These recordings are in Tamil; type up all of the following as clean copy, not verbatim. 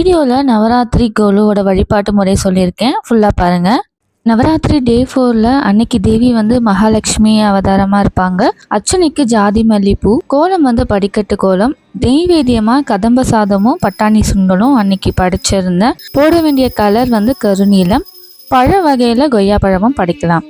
வீடியோவில் நவராத்திரி கோலுவோட வழிபாட்டு முறை சொல்லியிருக்கேன், ஃபுல்லாக பாருங்கள். நவராத்திரி டே 4ல் அன்னைக்கு தேவி வந்து மகாலட்சுமி அவதாரமாக இருப்பாங்க. அர்ச்சனைக்கு ஜாதி மல்லிப்பூ, கோலம் வந்து படிக்கட்டு கோலம், நெய்வேத்தியமாக கதம்ப சாதமும் பட்டாணி சுண்டலும் அன்னைக்கு படிச்சிருந்தேன். போட வேண்டிய கலர் வந்து கருநீலம், பழ வகையில் கொய்யா பழமும் படிக்கலாம்.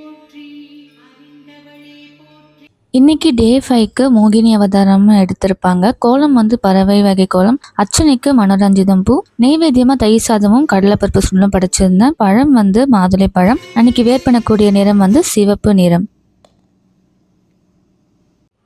இன்னைக்கு டே 5க்கு மோகினி அவதாரம் எடுத்திருப்பாங்க. கோலம் வந்து பறவை வகை கோலம், அர்ச்சனைக்கு மனோரஞ்சிதம் பூ, நெய்வேத்தியமாக தயிர் சாதமும் கடலைப்பருப்பு சுண்டலும் படைச்சிருந்தேன். பழம் வந்து மாதுளை பழம். அன்னைக்கு வேர் பண்ணக்கூடிய நிறம் வந்து சிவப்பு நிறம்.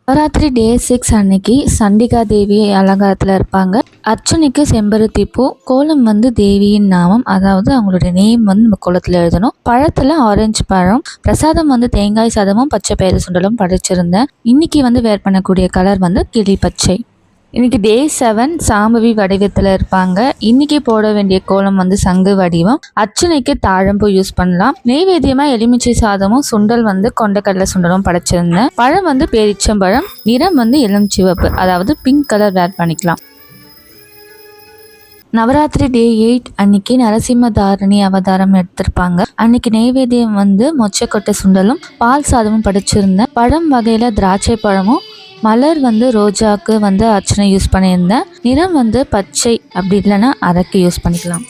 நவராத்திரி டே 6 அன்னைக்கு சண்டிகா தேவி அலங்காரத்தில் இருப்பாங்க. அர்ச்சனைக்கு செம்பருத்தி பூ, கோலம் வந்து தேவியின் நாமம், அதாவது அவங்களுடைய நேம் வந்து நம்ம கோலத்தில் எழுதணும். பழத்தில் ஆரஞ்சு பழம், பிரசாதம் வந்து தேங்காய் சாதமும் பச்சை பயிறு சுண்டலும் படைச்சிருந்தேன். இன்னைக்கு வந்து வேர் பண்ணக்கூடிய கலர் வந்து கிளி பச்சை. இன்னைக்கு டே 7 சாம்பவி வடிவத்தில் இருப்பாங்க. இன்னைக்கு போட வேண்டிய கோலம் வந்து சங்கு வடிவம். அர்ச்சனைக்கு தாழம்பூ யூஸ் பண்ணலாம். நெய்வேத்தியமா எலுமிச்சை சாதமும் சுண்டல் வந்து கொண்டக்கடலை சுண்டலும் படைச்சிருந்தேன். பழம் வந்து பேரிச்சம்பழம், நிறம் வந்து இளம் சிவப்பு, அதாவது பிங்க் கலர் வேர் பண்ணிக்கலாம். நவராத்திரி டே 8 அன்னைக்கு நரசிம்ம தாரணி அவதாரம் எடுத்திருப்பாங்க. அன்னைக்கு நெய்வேத்தியம் வந்து மொச்சக்கொட்டை சுண்டலும் பால் சாதமும் படைச்சிருந்தேன். பழம் வகையில திராட்சை பழமும், மலர் வந்து ரோஜாவுக்கு வந்து அர்ச்சனை யூஸ் பண்ணியிருந்தேன். நிறம் வந்து பச்சை, அப்படி இல்லைன்னா அரக்கு யூஸ் பண்ணிக்கலாம்.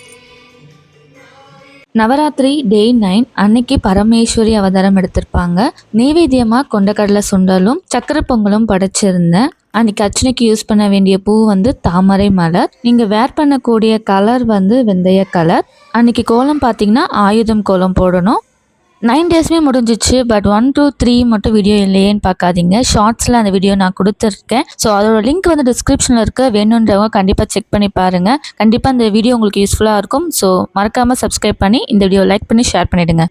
நவராத்திரி டே 9 அன்னைக்கு பரமேஸ்வரி அவதாரம் எடுத்திருப்பாங்க. நெய்வேத்தியமாக கொண்டக்கடலை சுண்டலும் சக்கரை பொங்கலும் படைச்சிருந்தேன். அன்னைக்கு அர்ச்சனைக்கு யூஸ் பண்ண வேண்டிய பூ வந்து தாமரை மலர். நீங்கள் வேர் பண்ணக்கூடிய கலர் வந்து வெந்தய கலர். அன்னைக்கு கோலம் பார்த்தீங்கன்னா ஆயுதம் கோலம் போடணும். 9 டேஸுமே முடிஞ்சிச்சு. பட் 1 2 3 மட்டும் வீடியோ இல்லையேன்னு பார்க்காதீங்க. ஷார்ட்ஸில் அந்த வீடியோ நான் கொடுத்துருக்கேன். ஸோ அதோட லிங்க் வந்து டிஸ்கிரிப்ஷனில் இருக்க, வேணுன்றவங்க கண்டிப்பாக செக் பண்ணி பாருங்கள். கண்டிப்பாக இந்த வீடியோ உங்களுக்கு யூஸ்ஃபுல்லாக இருக்கும். ஸோ மறக்காமல் சப்ஸ்கிரைப் பண்ணி இந்த வீடியோ லைக் பண்ணி ஷேர் பண்ணிவிடுங்க.